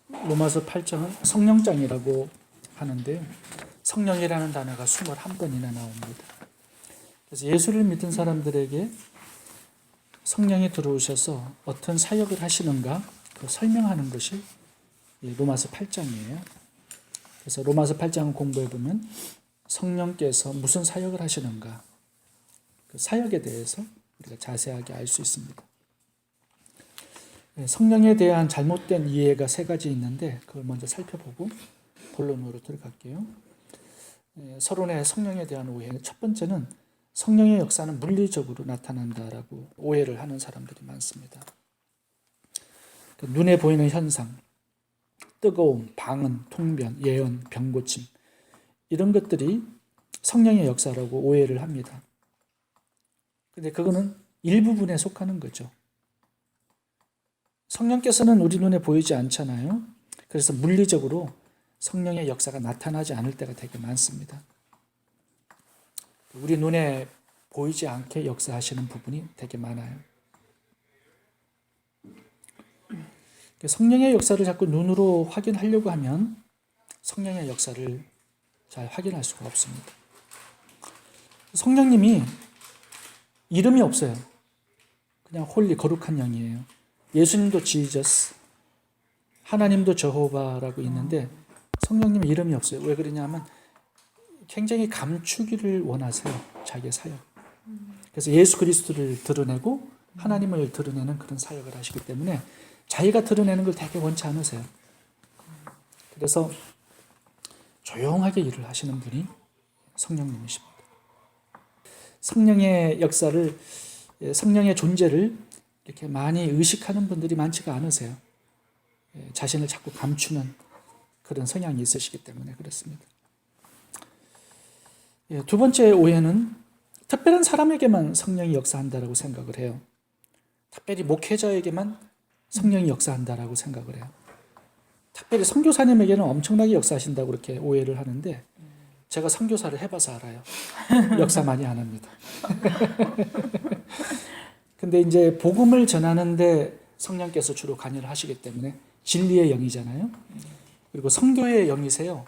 로마서 8장은 성령장이라고 하는데요. 성령이라는 단어가 21번이나 나옵니다. 그래서 예수를 믿은 사람들에게 성령이 들어오셔서 어떤 사역을 하시는가 그 설명하는 것이 로마서 8장이에요. 그래서 로마서 8장을 공부해 보면 성령께서 무슨 사역을 하시는가 그 사역에 대해서 우리가 자세하게 알 수 있습니다. 성령에 대한 잘못된 이해가 세 가지 있는데 그걸 먼저 살펴보고 본론으로 들어갈게요. 서론의 성령에 대한 오해. 첫 번째는 성령의 역사는 물리적으로 나타난다라고 오해를 하는 사람들이 많습니다. 눈에 보이는 현상, 뜨거움, 방언, 통변, 예언, 병고침 이런 것들이 성령의 역사라고 오해를 합니다. 근데 그거는 일부분에 속하는 거죠. 성령께서는 우리 눈에 보이지 않잖아요. 그래서 물리적으로 성령의 역사가 나타나지 않을 때가 되게 많습니다. 우리 눈에 보이지 않게 역사하시는 부분이 되게 많아요. 성령의 역사를 자꾸 눈으로 확인하려고 하면 성령의 역사를 잘 확인할 수가 없습니다. 성령님이 이름이 없어요. 그냥 홀리 거룩한 영이에요. 예수님도 지저스, 하나님도 저호바라고 있는데 성령님 이름이 없어요. 왜 그러냐면 굉장히 감추기를 원하세요. 자기의 사역. 그래서 예수 그리스도를 드러내고 하나님을 드러내는 그런 사역을 하시기 때문에 자기가 드러내는 걸 되게 원치 않으세요. 그래서 조용하게 일을 하시는 분이 성령님이십니다. 성령의 역사를, 성령의 존재를 이렇게 많이 의식하는 분들이 많지가 않으세요. 자신을 자꾸 감추는 그런 성향이 있으시기 때문에 그렇습니다. 두 번째 오해는 특별한 사람에게만 성령이 역사한다라고 생각을 해요. 특별히 목회자에게만 성령이 역사한다라고 생각을 해요. 특별히 선교사님에게는 엄청나게 역사하신다고 그렇게 오해를 하는데 제가 선교사를 해봐서 알아요. 역사 많이 안 합니다. 근데 이제 복음을 전하는데 성령께서 주로 관여를 하시기 때문에 진리의 영이잖아요. 그리고 성교의 영이세요.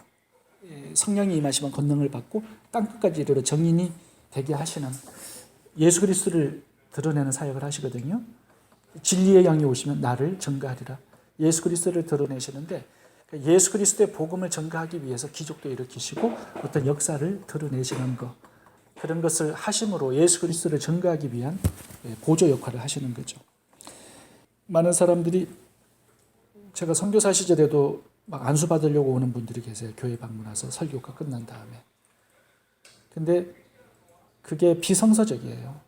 성령이 임하시면 권능을 받고 땅끝까지 이르러 정인이 되게 하시는 예수 그리스도를 드러내는 사역을 하시거든요. 진리의 영이 오시면 나를 전가하리라. 예수 그리스도를 드러내시는데 예수 그리스도의 복음을 전가하기 위해서 기적도 일으키시고 어떤 역사를 드러내시는 것, 그런 것을 하심으로 예수 그리스도를 전가하기 위한 보조 역할을 하시는 거죠. 많은 사람들이 제가 선교사 시절에도 막 안수 받으려고 오는 분들이 계세요. 교회 방문 와서 설교가 끝난 다음에. 근데 그게 비성서적이에요.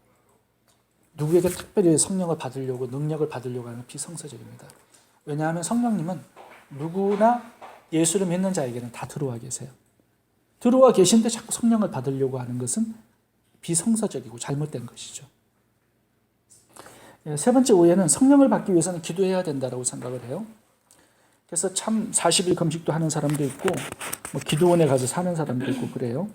누구에게 특별히 성령을 받으려고 능력을 받으려고 하는 비성서적입니다. 왜냐하면 성령님은 누구나 예수를 믿는 자에게는 다 들어와 계세요. 들어와 계신데 자꾸 성령을 받으려고 하는 것은 비성서적이고 잘못된 것이죠. 세 번째 오해는 성령을 받기 위해서는 기도해야 된다고 생각을 해요. 그래서 참 40일 금식도 하는 사람도 있고 뭐 기도원에 가서 사는 사람도 있고 그래요.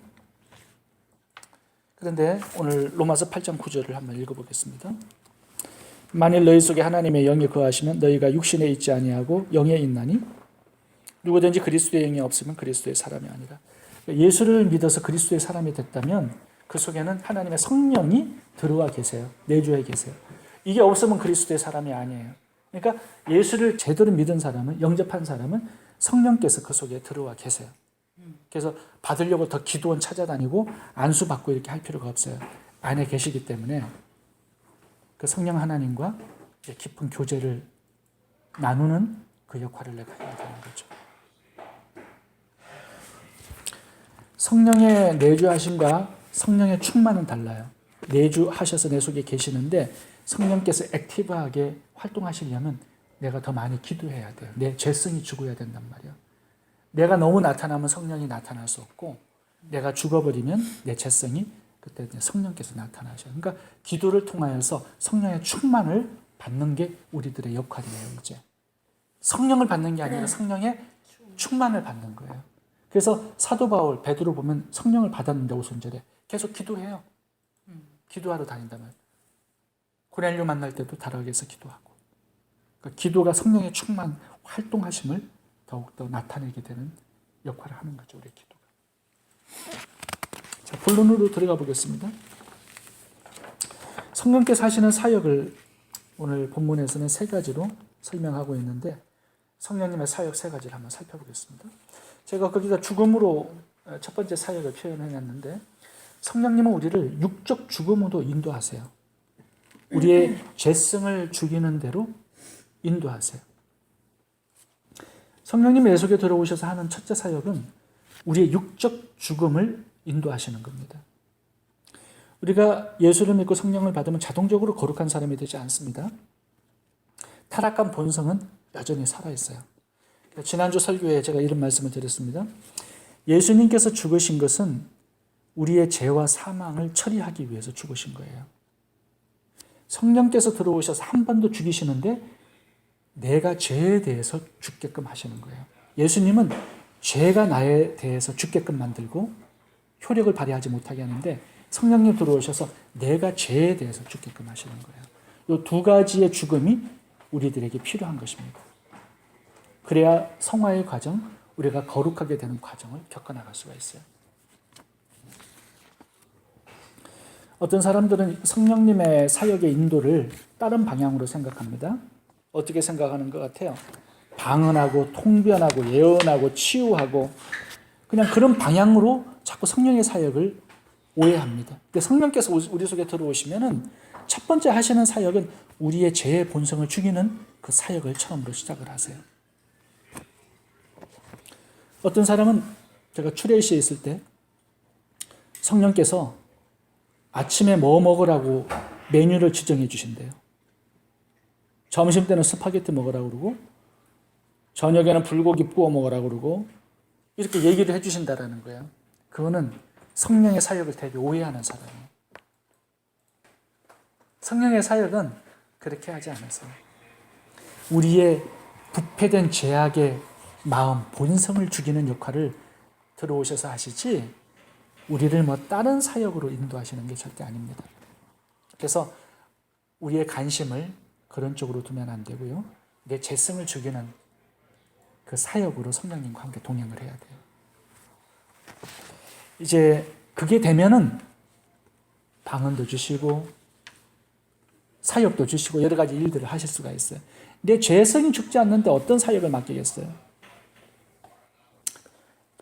그런데 오늘 로마서 8장 9절을 한번 읽어보겠습니다. 만일 너희 속에 하나님의 영이 거하시면 너희가 육신에 있지 아니하고 영에 있나니 누구든지 그리스도의 영이 없으면 그리스도의 사람이 아니라. 예수를 믿어서 그리스도의 사람이 됐다면 그 속에는 하나님의 성령이 들어와 계세요. 내주에 계세요. 이게 없으면 그리스도의 사람이 아니에요. 그러니까 예수를 제대로 믿은 사람은, 영접한 사람은 성령께서 그 속에 들어와 계세요. 그래서 받으려고 더 기도원 찾아다니고 안수 받고 이렇게 할 필요가 없어요. 안에 계시기 때문에 그 성령 하나님과 깊은 교제를 나누는 그 역할을 내가 해야 되는 거죠. 성령의 내주하심과 성령의 충만은 달라요. 내주하셔서 내 속에 계시는데 성령께서 액티브하게 활동하시려면 내가 더 많이 기도해야 돼요. 내 죄성이 죽어야 된단 말이에요. 내가 너무 나타나면 성령이 나타날 수 없고 내가 죽어버리면 내 죄성이 그때 성령께서 나타나셔요. 그러니까 기도를 통하여서 성령의 충만을 받는 게 우리들의 역할이에요. 이제 성령을 받는 게 아니라 성령의 충만을 받는 거예요. 그래서 사도 바울, 베드로 보면 성령을 받았는데 오순절에 계속 기도해요. 기도하러 다닌다면 고넬료 만날 때도 다락에서 기도하고 그러니까 기도가 성령의 충만 활동하심을 더욱더 나타내게 되는 역할을 하는 거죠. 우리 기도가. 자, 본론으로 들어가 보겠습니다. 성령께서 하시는 사역을 오늘 본문에서는 세 가지로 설명하고 있는데 성령님의 사역 세 가지를 한번 살펴보겠습니다. 제가 거기다 죽음으로 첫 번째 사역을 표현해놨는데 성령님은 우리를 육적 죽음으로 인도하세요. 우리의 죄성을 죽이는 대로 인도하세요. 성령님 내 속에 들어오셔서 하는 첫째 사역은 우리의 육적 죽음을 인도하시는 겁니다. 우리가 예수를 믿고 성령을 받으면 자동적으로 거룩한 사람이 되지 않습니다. 타락한 본성은 여전히 살아있어요. 지난주 설교에 제가 이런 말씀을 드렸습니다. 예수님께서 죽으신 것은 우리의 죄와 사망을 처리하기 위해서 죽으신 거예요. 성령께서 들어오셔서 한 번 더 죽이시는데 내가 죄에 대해서 죽게끔 하시는 거예요. 예수님은 죄가 나에 대해서 죽게끔 만들고 효력을 발휘하지 못하게 하는데 성령님 들어오셔서 내가 죄에 대해서 죽게끔 하시는 거예요. 이 두 가지의 죽음이 우리들에게 필요한 것입니다. 그래야 성화의 과정, 우리가 거룩하게 되는 과정을 겪어나갈 수가 있어요. 어떤 사람들은 성령님의 사역의 인도를 다른 방향으로 생각합니다. 어떻게 생각하는 것 같아요? 방언하고 통변하고 예언하고 치유하고 그냥 그런 방향으로 자꾸 성령의 사역을 오해합니다. 근데 성령께서 우리 속에 들어오시면은 첫 번째 하시는 사역은 우리의 죄의 본성을 죽이는 그 사역을 처음으로 시작을 하세요. 어떤 사람은 제가 출애시에 있을 때 성령께서 아침에 뭐 먹으라고 메뉴를 지정해 주신대요. 점심 때는 스파게티 먹으라고 그러고 저녁에는 불고기 구워 먹으라고 그러고 이렇게 얘기를 해 주신다라는 거예요. 그거는 성령의 사역을 되게 오해하는 사람이에요. 성령의 사역은 그렇게 하지 않았어요. 우리의 부패된 죄악의 마음, 본성을 죽이는 역할을 들어오셔서 하시지 우리를 뭐 다른 사역으로 인도하시는 게 절대 아닙니다. 그래서 우리의 관심을 그런 쪽으로 두면 안 되고요. 내 죄성을 죽이는 그 사역으로 성령님과 함께 동행을 해야 돼요. 이제 그게 되면은 방언도 주시고 사역도 주시고 여러 가지 일들을 하실 수가 있어요. 내 죄성이 죽지 않는데 어떤 사역을 맡기겠어요?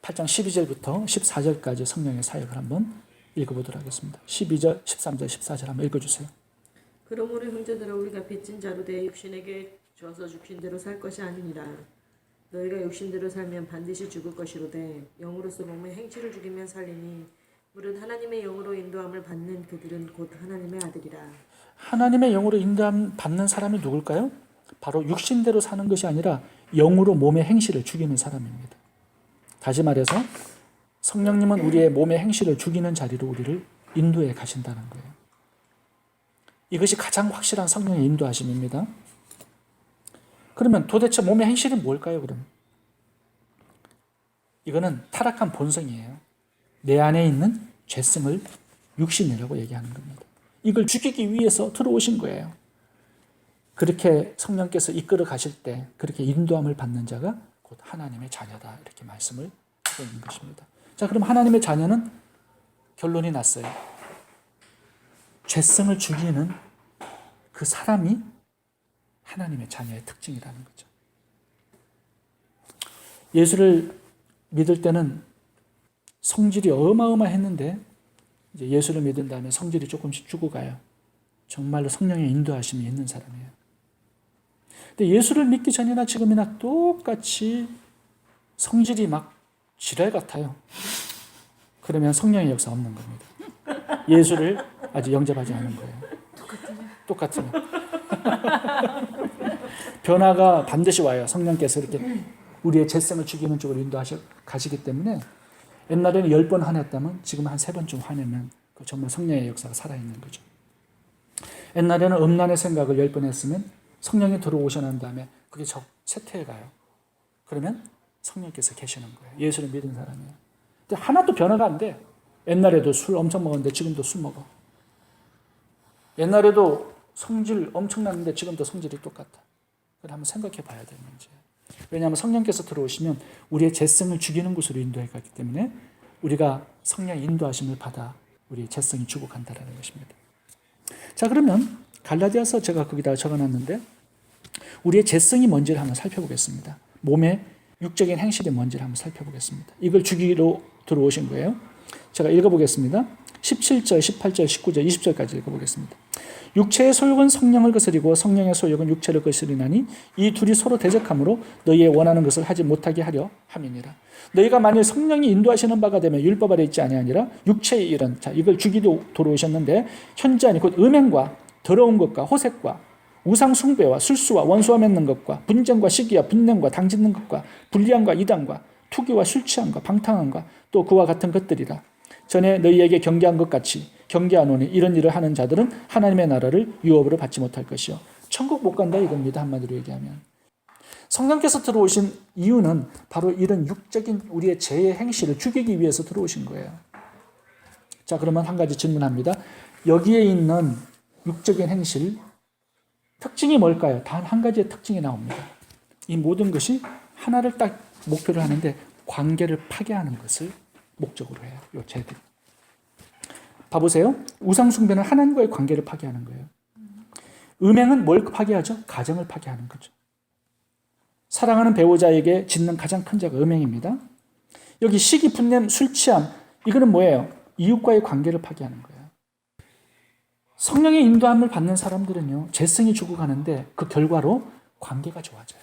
8장 12절부터 14절까지 성령의 사역을 한번 읽어보도록 하겠습니다. 12절, 13절, 14절 한번 읽어주세요. 그러므로 형제들아 우리가 빚진 자로 되 육신에게 져서 육신대로 살 것이 아니니라. 너희가 육신대로 살면 반드시 죽을 것이로되 영으로서 몸의 행실을 죽이면 살리니 무릇 하나님의 영으로 인도함을 받는 그들은 곧 하나님의 아들이라. 하나님의 영으로 인도함 받는 사람이 누굴까요? 바로 육신대로 사는 것이 아니라 영으로 몸의 행실을 죽이는 사람입니다. 다시 말해서 성령님은 우리의 몸의 행실을 죽이는 자리로 우리를 인도해 가신다는 거예요. 이것이 가장 확실한 성령의 인도하심입니다. 그러면 도대체 몸의 행실은 뭘까요, 그럼? 이거는 타락한 본성이에요. 내 안에 있는 죄성을 육신이라고 얘기하는 겁니다. 이걸 죽이기 위해서 들어오신 거예요. 그렇게 성령께서 이끌어 가실 때 그렇게 인도함을 받는 자가 곧 하나님의 자녀다 이렇게 말씀을 하고 있는 것입니다. 자, 그럼 하나님의 자녀는 결론이 났어요. 죄성을 죽이는 그 사람이 하나님의 자녀의 특징이라는 거죠. 예수를 믿을 때는 성질이 어마어마했는데 이제 예수를 믿은 다음에 성질이 조금씩 죽어가요. 정말로 성령의 인도하심이 있는 사람이에요. 근데 예수를 믿기 전이나 지금이나 똑같이 성질이 막 지랄 같아요. 그러면 성령의 역사 없는 겁니다. 예수를 아직 영접하지 않은 거예요. 똑같으면. 변화가 반드시 와요. 성령께서 이렇게 우리의 죄성을 죽이는 쪽으로 인도하셔 가시기 때문에 옛날에는 10번 화냈다면 지금 한 3번쯤 화내면 정말 성령의 역사가 살아있는 거죠. 옛날에는 음란의 생각을 10번 했으면 성령이 들어오셔 난 다음에 그게 쇠퇴해 가요. 그러면 성령께서 계시는 거예요. 예수를 믿은 사람이에요. 근데 하나도 변화가 안 돼. 옛날에도 술 엄청 먹었는데 지금도 술 먹어. 옛날에도 성질 엄청 났는데 지금도 성질이 똑같아. 그걸 한번 생각해 봐야 되는 문제예요. 왜냐하면 성령께서 들어오시면 우리의 재성을 죽이는 곳으로 인도해 가기 때문에 우리가 성령의 인도하심을 받아 우리의 재성이 죽어간다는 것입니다. 자, 그러면 갈라디아서 제가 거기다가 적어놨는데 우리의 재성이 뭔지를 한번 살펴보겠습니다. 몸의 육적인 행실이 뭔지를 한번 살펴보겠습니다. 이걸 주기로 들어오신 거예요. 제가 읽어보겠습니다. 17절, 18절, 19절, 20절까지 읽어보겠습니다. 육체의 소욕은 성령을 거스리고 성령의 소욕은 육체를 거스리나니 이 둘이 서로 대적함으로 너희의 원하는 것을 하지 못하게 하려 함이니라. 너희가 만일 성령이 인도하시는 바가 되면 율법 아래 있지 아니하니라. 육체의 일은, 자, 이걸 주기도 들어오셨는데 현재 아니 곧 음행과 더러운 것과 호색과 우상 숭배와 술수와 원수와 맺는 것과 분쟁과 시기와 분냄과 당짓는 것과 불리함과 이단과 투기와 술 취함과 방탕함과 또 그와 같은 것들이라. 전에 너희에게 경계한 것 같이 경계하노니 이런 일을 하는 자들은 하나님의 나라를 유업으로 받지 못할 것이요 천국 못 간다 이겁니다. 한마디로 얘기하면 성령께서 들어오신 이유는 바로 이런 육적인 우리의 죄의 행실을 죽이기 위해서 들어오신 거예요. 자, 그러면 한 가지 질문합니다. 여기에 있는 육적인 행실 특징이 뭘까요? 단 한 가지의 특징이 나옵니다. 이 모든 것이 하나를 딱 목표를 하는데 관계를 파괴하는 것을 목적으로 해요. 이 죄들. 봐보세요. 우상숭배는 하나님과의 관계를 파괴하는 거예요. 음행은 뭘 파괴하죠? 가정을 파괴하는 거죠. 사랑하는 배우자에게 짓는 가장 큰 죄가 음행입니다. 여기 시기, 분냄, 술 취함 이거는 뭐예요? 이웃과의 관계를 파괴하는 거예요. 성령의 인도함을 받는 사람들은요, 재성이 죽어가는데 그 결과로 관계가 좋아져요.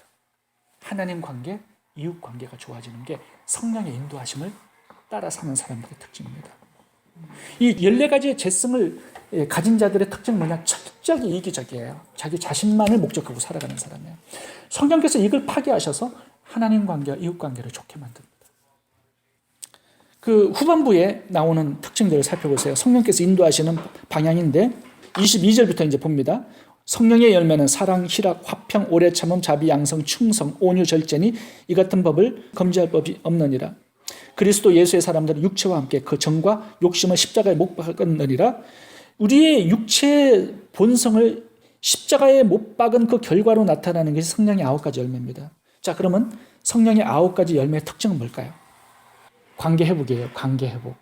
하나님 관계, 이웃 관계가 좋아지는 게 성령의 인도하심을 따라 사는 사람들의 특징입니다. 이 14가지의 재성을 가진 자들의 특징은 뭐냐? 철저하게 이기적이에요. 자기 자신만을 목적하고 살아가는 사람이에요. 성령께서 이걸 파괴하셔서 하나님 관계와 이웃 관계를 좋게 만듭니다. 그 후반부에 나오는 특징들을 살펴보세요. 성령께서 인도하시는 방향인데 22절부터 이제 봅니다. 성령의 열매는 사랑, 희락, 화평, 오래 참음, 자비, 양성, 충성, 온유, 절제니 이 같은 법을 금지할 법이 없느니라. 그리스도 예수의 사람들은 육체와 함께 그 정과 욕심을 십자가에 못 박았느니라. 우리의 육체의 본성을 십자가에 못 박은 그 결과로 나타나는 것이 성령의 9가지 열매입니다. 자, 그러면 성령의 9가지 열매의 특징은 뭘까요? 관계 회복이에요. 관계 회복.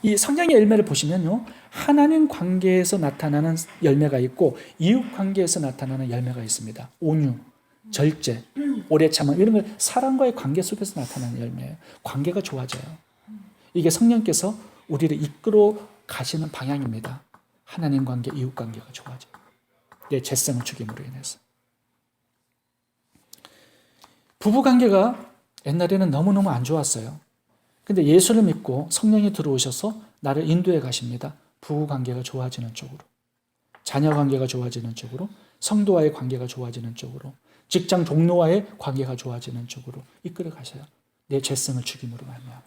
이 성령의 열매를 보시면요, 하나님 관계에서 나타나는 열매가 있고 이웃 관계에서 나타나는 열매가 있습니다. 온유, 절제, 오래 참음 이런 걸 사랑과의 관계 속에서 나타나는 열매예요. 관계가 좋아져요. 이게 성령께서 우리를 이끌어 가시는 방향입니다. 하나님 관계, 이웃 관계가 좋아져요. 내 재성을 죽임으로 인해서. 부부 관계가 옛날에는 너무너무 안 좋았어요. 근데 예수를 믿고 성령이 들어오셔서 나를 인도해 가십니다. 부부 관계가 좋아지는 쪽으로, 자녀 관계가 좋아지는 쪽으로, 성도와의 관계가 좋아지는 쪽으로, 직장 동료와의 관계가 좋아지는 쪽으로 이끌어 가셔요. 내 죄성을 죽임으로 말미암아.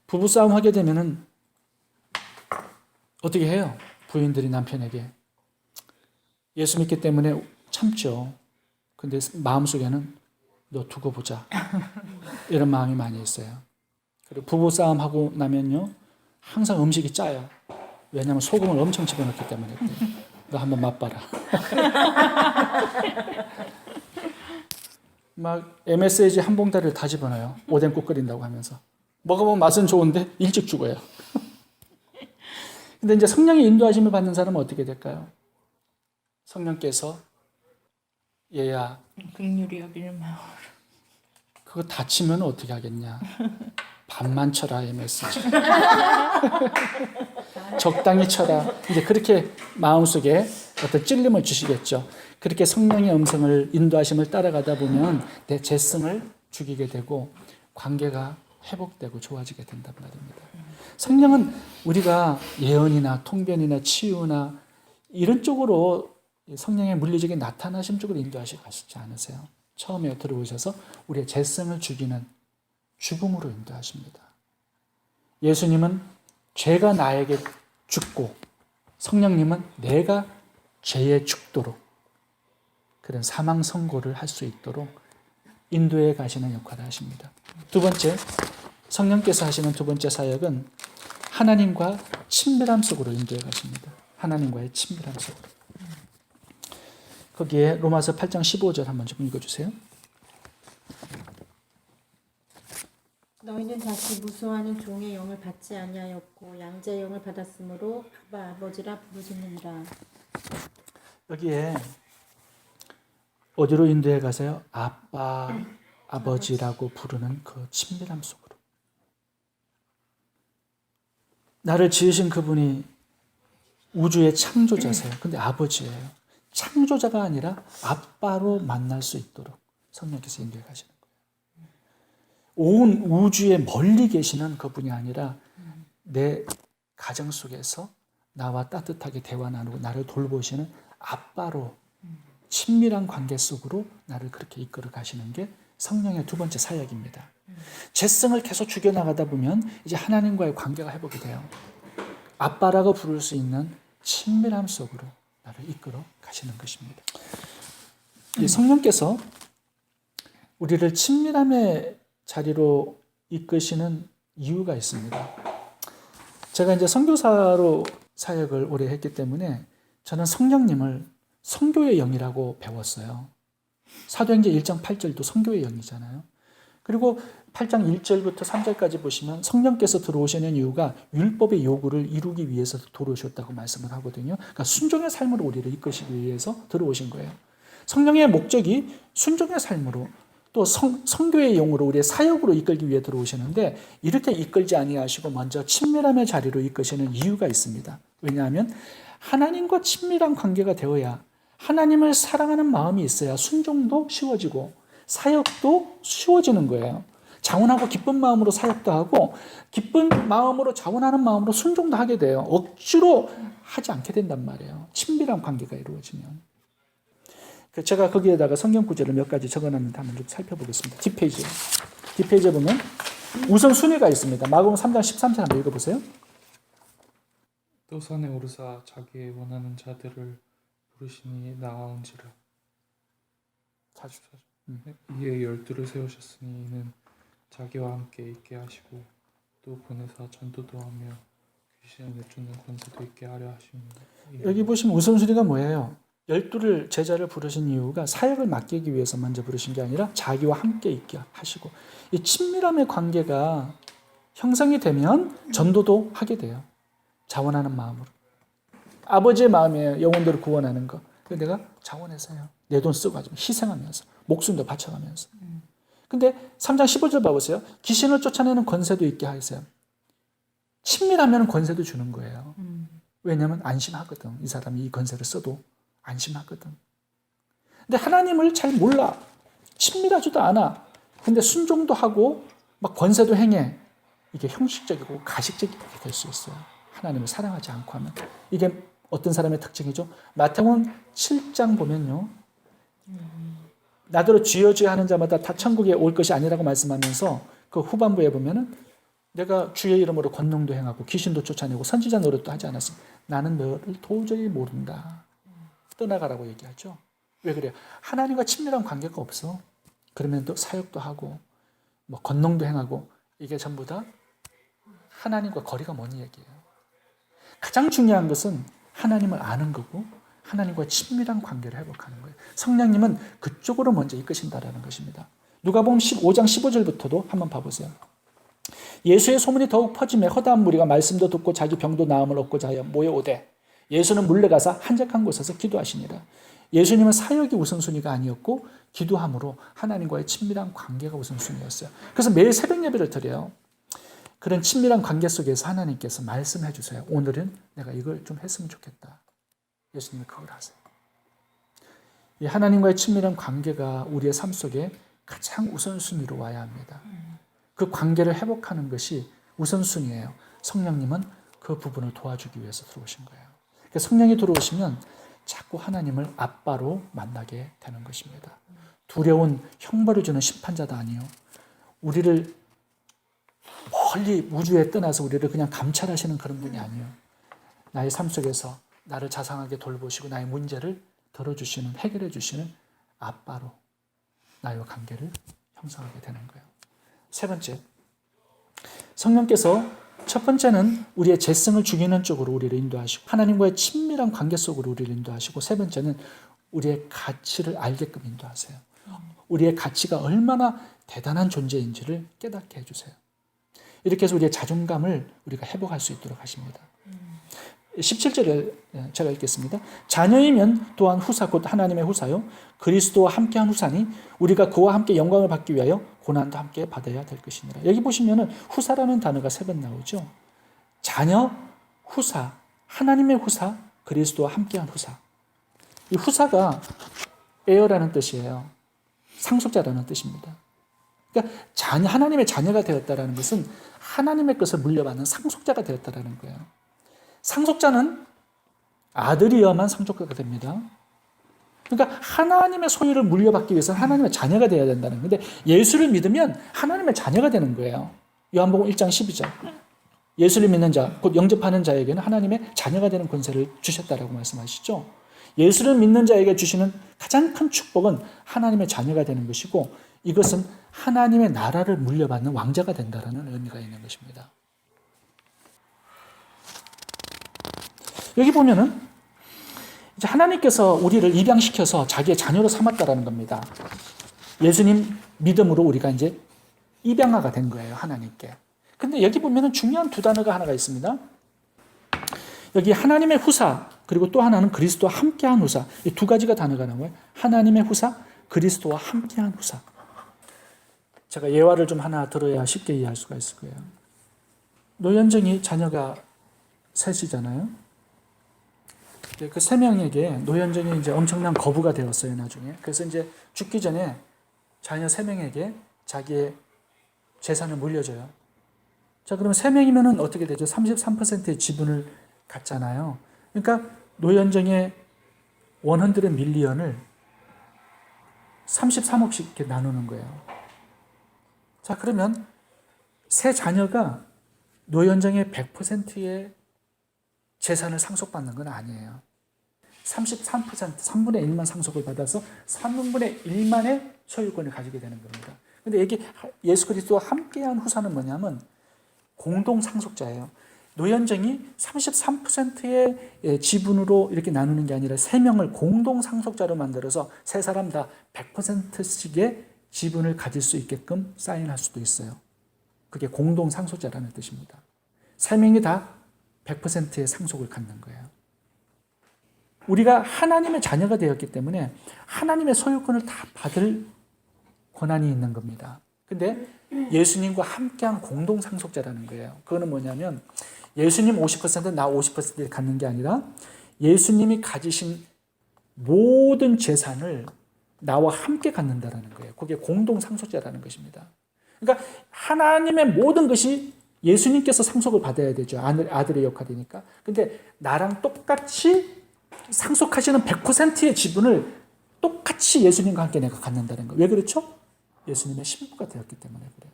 부부싸움 하게 되면은 어떻게 해요? 부인들이 남편에게 예수 믿기 때문에 참죠. 근데 마음속에는 너 두고 보자. 이런 마음이 많이 있어요. 그리고 부부싸움 하고 나면요, 항상 음식이 짜요. 왜냐하면 소금을 엄청 집어넣기 때문에. 너 한번 맛봐라. 막 MSG 한 봉다리를 다 집어넣어요. 오뎅국 끓인다고 하면서. 먹어보면 맛은 좋은데 일찍 죽어요. 근데 이제 성령의 인도하심을 받는 사람은 어떻게 될까요? 성령께서 얘야, 긍휼히 여길 마음. 그거 다치면 어떻게 하겠냐? 반만 쳐라, MSG. 적당히 쳐라. 이제 그렇게 마음속에 어떤 찔림을 주시겠죠. 그렇게 성령의 음성을, 인도하심을 따라가다 보면 내 재성을 죽이게 되고 관계가 회복되고 좋아지게 된단 말입니다. 성령은 우리가 예언이나 통변이나 치유나 이런 쪽으로 성령의 물리적인 나타나심 쪽으로 인도하시지 않으세요. 처음에 들어오셔서 우리의 재성을 죽이는 죽음으로 인도하십니다. 예수님은 죄가 나에게 죽고 성령님은 내가 죄에 죽도록 그런 사망 선고를 할 수 있도록 인도해 가시는 역할을 하십니다. 두 번째, 성령께서 하시는 두 번째 사역은 하나님과 친밀함 속으로 인도해 가십니다. 하나님과의 친밀함 속으로. 거기에 로마서 8장 15절 한번 좀 읽어주세요. 너희는 다시 무수하는 종의 영을 받지 아니하였고 양자의 영을 받았으므로 아바 아버지라 부르짖느니라. 여기에 어디로 인도해 가세요? 아빠 아버지라고 부르는 그 친밀함 속으로. 나를 지으신 그분이 우주의 창조자세요. 근데 아버지예요. 창조자가 아니라 아빠로 만날 수 있도록 성령께서 인도해 가시는 거예요. 온 우주에 멀리 계시는 그분이 아니라 내 가정 속에서 나와 따뜻하게 대화 나누고 나를 돌보시는 아빠로 친밀한 관계 속으로 나를 그렇게 이끌어 가시는 게 성령의 두 번째 사역입니다. 죄성을 계속 죽여나가다 보면 이제 하나님과의 관계가 회복이 돼요. 아빠라고 부를 수 있는 친밀함 속으로 나를 이끌어 가시는 것입니다. 성령께서 우리를 친밀함의 자리로 이끄시는 이유가 있습니다. 제가 이제 선교사로 사역을 오래 했기 때문에 저는 성령님을 선교의 영이라고 배웠어요. 사도행전 1장 8절도 선교의 영이잖아요. 그리고 8장 1절부터 3절까지 보시면 성령께서 들어오시는 이유가 율법의 요구를 이루기 위해서 들어오셨다고 말씀을 하거든요. 그러니까 순종의 삶으로 우리를 이끄시기 위해서 들어오신 거예요. 성령의 목적이 순종의 삶으로 또 선교의 영으로 우리의 사역으로 이끌기 위해 들어오시는데 이렇게 이끌지 아니하시고 먼저 친밀함의 자리로 이끄시는 이유가 있습니다. 왜냐하면 하나님과 친밀한 관계가 되어야 하나님을 사랑하는 마음이 있어야 순종도 쉬워지고 사역도 쉬워지는 거예요. 자원하고 기쁜 마음으로 사역도 하고 기쁜 마음으로 자원하는 마음으로 순종도 하게 돼요. 억지로 하지 않게 된단 말이에요. 친밀한 관계가 이루어지면. 제가 거기에다가 성경 구절을 몇 가지 적어놨는데 한번 좀 살펴보겠습니다. 뒷페이지에 보면 우선순위가 있습니다. 마가복음 3장 13절 한번 읽어보세요. 또 산에 오르사 자기의 원하는 자들을 부르시니 나아온지라. 44절. 이에 12를 세우셨으니 이는 자기와 함께 있게 하시고 또 보내사 전도도 하며 귀신을 내쫓는 권세도 있게 하려 하십니다. 여기 보시면 우선순위가 뭐예요? 12를 제자를 부르신 이유가 사역을 맡기기 위해서 먼저 부르신 게 아니라 자기와 함께 있게 하시고 이 친밀함의 관계가 형성이 되면 전도도 하게 돼요. 자원하는 마음으로. 아버지의 마음이에요. 영혼들을 구원하는 거. 그래서 내가 자원해서요. 내 돈 쓰고 가지고 희생하면서 목숨도 바쳐가면서. 근데 3장 15절 봐보세요. 귀신을 쫓아내는 권세도 있게 하세요. 친밀하면 권세도 주는 거예요. 왜냐하면 안심하거든. 이 사람이 이 권세를 써도 안심하거든. 근데 하나님을 잘 몰라. 친밀하지도 않아. 근데 순종도 하고 막 권세도 행해. 이게 형식적이고 가식적이게 될 수 있어요. 하나님을 사랑하지 않고 하면. 이게 어떤 사람의 특징이죠? 마태복음 7장 보면요. 나더러 주여 주여 하는 자마다 다 천국에 올 것이 아니라고 말씀하면서 그 후반부에 보면은 내가 주의 이름으로 권능도 행하고 귀신도 쫓아내고 선지자 노릇도 하지 않았으니 나는 너를 도저히 모른다. 떠나가라고 얘기하죠. 왜 그래요? 하나님과 친밀한 관계가 없어. 그러면 또 사역도 하고 뭐 권능도 행하고 이게 전부 다 하나님과 거리가 먼 얘기예요. 가장 중요한 것은 하나님을 아는 거고 하나님과 친밀한 관계를 회복하는 거예요. 성령님은 그쪽으로 먼저 이끄신다라는 것입니다. 누가복음 15장 15절부터도 한번 봐보세요. 예수의 소문이 더욱 퍼지매 허다한 무리가 말씀도 듣고 자기 병도 나음을 얻고자 하여 모여오되 예수는 물러가서 한적한 곳에서 기도하시니라. 예수님은 사역이 우선순위가 아니었고 기도함으로 하나님과의 친밀한 관계가 우선순위였어요. 그래서 매일 새벽 예배를 드려요. 그런 친밀한 관계 속에서 하나님께서 말씀해 주세요. 오늘은 내가 이걸 좀 했으면 좋겠다. 예수님이 그걸 하세요. 이 하나님과의 친밀한 관계가 우리의 삶 속에 가장 우선순위로 와야 합니다. 그 관계를 회복하는 것이 우선순위예요. 성령님은 그 부분을 도와주기 위해서 들어오신 거예요. 그러니까 성령이 들어오시면 자꾸 하나님을 아빠로 만나게 되는 것입니다. 두려운 형벌을 주는 심판자도 아니요. 우리를 멀리 우주에 떠나서 우리를 그냥 감찰하시는 그런 분이 아니에요. 나의 삶 속에서 나를 자상하게 돌보시고 나의 문제를 들어주시는, 해결해 주시는 아빠로 나와 관계를 형성하게 되는 거예요. 세 번째, 성령께서 첫 번째는 우리의 죄성을 죽이는 쪽으로 우리를 인도하시고 하나님과의 친밀한 관계 속으로 우리를 인도하시고 세 번째는 우리의 가치를 알게끔 인도하세요. 우리의 가치가 얼마나 대단한 존재인지를 깨닫게 해주세요. 이렇게 해서 우리의 자존감을 우리가 회복할 수 있도록 하십니다. 17절을 제가 읽겠습니다. 자녀이면 또한 후사 곧 하나님의 후사요 그리스도와 함께한 후사니 우리가 그와 함께 영광을 받기 위하여 고난도 함께 받아야 될 것이니라. 여기 보시면은 후사라는 단어가 3번 나오죠. 자녀, 후사, 하나님의 후사, 그리스도와 함께한 후사. 이 후사가 에어라는 뜻이에요. 상속자라는 뜻입니다. 그러니까 하나님의 자녀가 되었다라는 것은 하나님의 것을 물려받는 상속자가 되었다라는 거예요. 상속자는 아들이어야만 상속자가 됩니다. 그러니까 하나님의 소유를 물려받기 위해서는 하나님의 자녀가 되어야 된다는 건데 예수를 믿으면 하나님의 자녀가 되는 거예요. 요한복음 1장 12절. 예수를 믿는 자, 곧 영접하는 자에게는 하나님의 자녀가 되는 권세를 주셨다라고 말씀하시죠. 예수를 믿는 자에게 주시는 가장 큰 축복은 하나님의 자녀가 되는 것이고 이것은 하나님의 나라를 물려받는 왕자가 된다는 의미가 있는 것입니다. 여기 보면은 이제 하나님께서 우리를 입양시켜서 자기의 자녀로 삼았다라는 겁니다. 예수님 믿음으로 우리가 이제 입양아가 된 거예요, 하나님께. 근데 여기 보면은 중요한 두 단어가 하나가 있습니다. 여기 하나님의 후사, 그리고 또 하나는 그리스도와 함께한 후사. 이 두 가지가 단어가 나와요. 하나님의 후사, 그리스도와 함께한 후사. 제가 예화를 좀 하나 들어야 쉽게 이해할 수가 있을 거예요. 노현정이 자녀가 셋이잖아요. 그 3명에게 노현정이 이제 엄청난 거부가 되었어요, 나중에. 그래서 이제 죽기 전에 자녀 3명에게 자기의 재산을 물려줘요. 자, 그러면 3명이면은 어떻게 되죠? 33%의 지분을 갖잖아요. 그러니까 노현정의 100 밀리언을 33억씩 이렇게 나누는 거예요. 자, 그러면 세 자녀가 노현정의 100%의 재산을 상속받는 건 아니에요. 33%, 3분의 1만 상속을 받아서 3분의 1만의 소유권을 가지게 되는 겁니다. 근데 이게 예수 그리스도와 함께한 후사는 뭐냐면 공동 상속자예요. 노현정이 33%의 지분으로 이렇게 나누는 게 아니라 3명을 공동 상속자로 만들어서 세 사람 다 100%씩의 지분을 가질 수 있게끔 사인할 수도 있어요. 그게 공동 상속자라는 뜻입니다. 3명이 다 100%의 상속을 갖는 거예요. 우리가 하나님의 자녀가 되었기 때문에 하나님의 소유권을 다 받을 권한이 있는 겁니다. 근데 예수님과 함께한 공동 상속자라는 거예요. 그거는 뭐냐면 예수님 50% 나 50%를 갖는 게 아니라 예수님이 가지신 모든 재산을 나와 함께 갖는다라는 거예요. 그게 공동 상속자라는 것입니다. 그러니까 하나님의 모든 것이 예수님께서 상속을 받아야 되죠. 아들의 역할이니까. 근데 나랑 똑같이 상속하시는 100%의 지분을 똑같이 예수님과 함께 내가 갖는다는 거예요. 왜 그렇죠? 예수님의 신부가 되었기 때문에 그래요.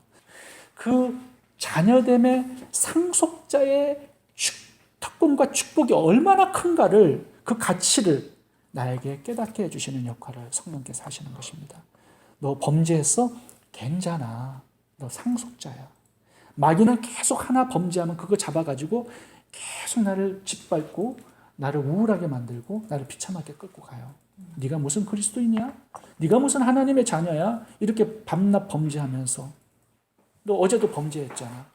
그 자녀됨의 상속자의 특권과 축복이 얼마나 큰가를, 그 가치를 나에게 깨닫게 해주시는 역할을 성령께서 하시는 것입니다. 너 범죄했어? 괜찮아. 너 상속자야. 마귀는 계속 하나 범죄하면 그거 잡아가지고 계속 나를 짓밟고 나를 우울하게 만들고 나를 비참하게 끌고 가요. 네가 무슨 그리스도인이야? 네가 무슨 하나님의 자녀야? 이렇게 밤낮 범죄하면서 너 어제도 범죄했잖아.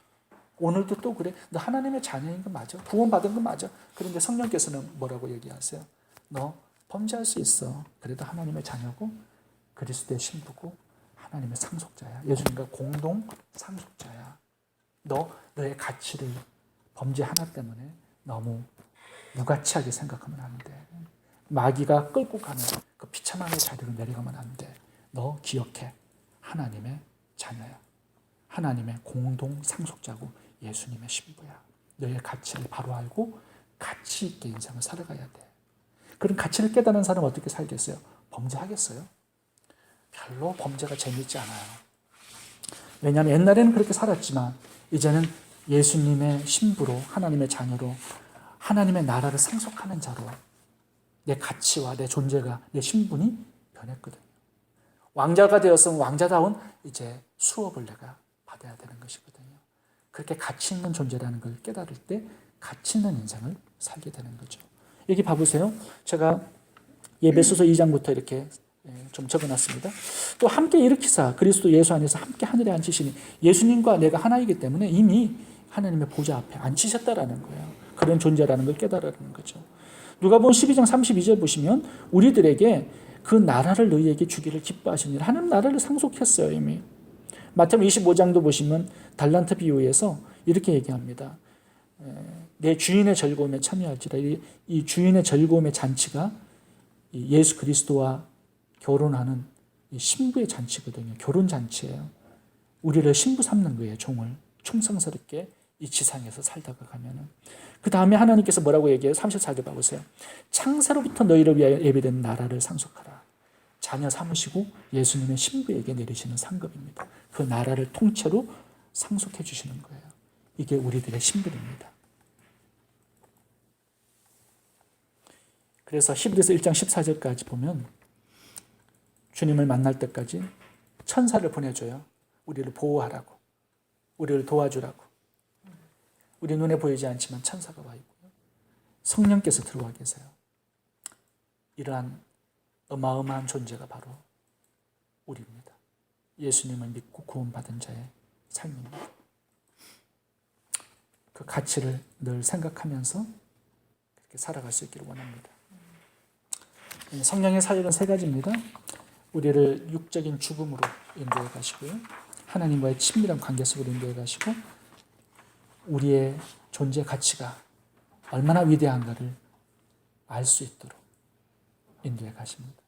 오늘도 또 그래. 너 하나님의 자녀인 거 맞아. 구원받은 거 맞아. 그런데 성령께서는 뭐라고 얘기하세요? 너 범죄할 수 있어. 그래도 하나님의 자녀고 그리스도의 신부고 하나님의 상속자야. 예수님과 공동 상속자야. 너의 가치를 범죄 하나 때문에 너무 무가치하게 생각하면 안 돼. 마귀가 끌고 가는 그 비참함의 자리로 내려가면 안 돼. 너 기억해. 하나님의 자녀야. 하나님의 공동 상속자고 예수님의 신부야. 너의 가치를 바로 알고 가치 있게 인생을 살아가야 돼. 그런 가치를 깨달은 사람은 어떻게 살겠어요? 범죄하겠어요? 별로 범죄가 재미있지 않아요. 왜냐하면 옛날에는 그렇게 살았지만 이제는 예수님의 신부로, 하나님의 자녀로, 하나님의 나라를 상속하는 자로 내 가치와 내 존재가, 내 신분이 변했거든요. 왕자가 되었으면 왕자다운 이제 수업을 내가 받아야 되는 것이거든요. 그렇게 가치 있는 존재라는 걸 깨달을 때 가치 있는 인생을 살게 되는 거죠. 여기 봐보세요. 제가 예배소서 2장부터 이렇게 좀 적어놨습니다. 또 함께 일으키사 그리스도 예수 안에서 함께 하늘에 앉히시니 예수님과 내가 하나이기 때문에 이미 하나님의 보좌 앞에 앉히셨다라는 거예요. 그런 존재라는 걸 깨달으라는 거죠. 누가복음 12장 32절 보시면 우리들에게 그 나라를 너희에게 주기를 기뻐하시니라. 하나님 나라를 상속했어요 이미. 마태복음 25장도 보시면 달란트 비유에서 이렇게 얘기합니다. 내 주인의 즐거움에 참여할지라. 이 주인의 즐거움의 잔치가 예수 그리스도와 결혼하는 신부의 잔치거든요. 결혼 잔치예요. 우리를 신부 삼는 거예요. 종을 충성스럽게 이 지상에서 살다가 가면은. 그 다음에 하나님께서 뭐라고 얘기해요? 34절 봐보세요. 창세로부터 너희를 위하여 예배된 나라를 상속하라. 자녀 삼으시고 예수님의 신부에게 내리시는 상급입니다. 그 나라를 통째로 상속해 주시는 거예요. 이게 우리들의 신분입니다. 그래서 히브리서 1장 14절까지 보면 주님을 만날 때까지 천사를 보내줘요. 우리를 보호하라고. 우리를 도와주라고. 우리 눈에 보이지 않지만 천사가 와 있고요. 성령께서 들어와 계세요. 이러한 어마어마한 존재가 바로 우리입니다. 예수님을 믿고 구원받은 자의 삶입니다. 그 가치를 늘 생각하면서 그렇게 살아갈 수 있기를 원합니다. 성령의 사역은 세 가지입니다. 우리를 육적인 죽음으로 인도해 가시고요. 하나님과의 친밀한 관계 속으로 인도해 가시고 우리의 존재 가치가 얼마나 위대한가를 알 수 있도록 인도해 가십니다.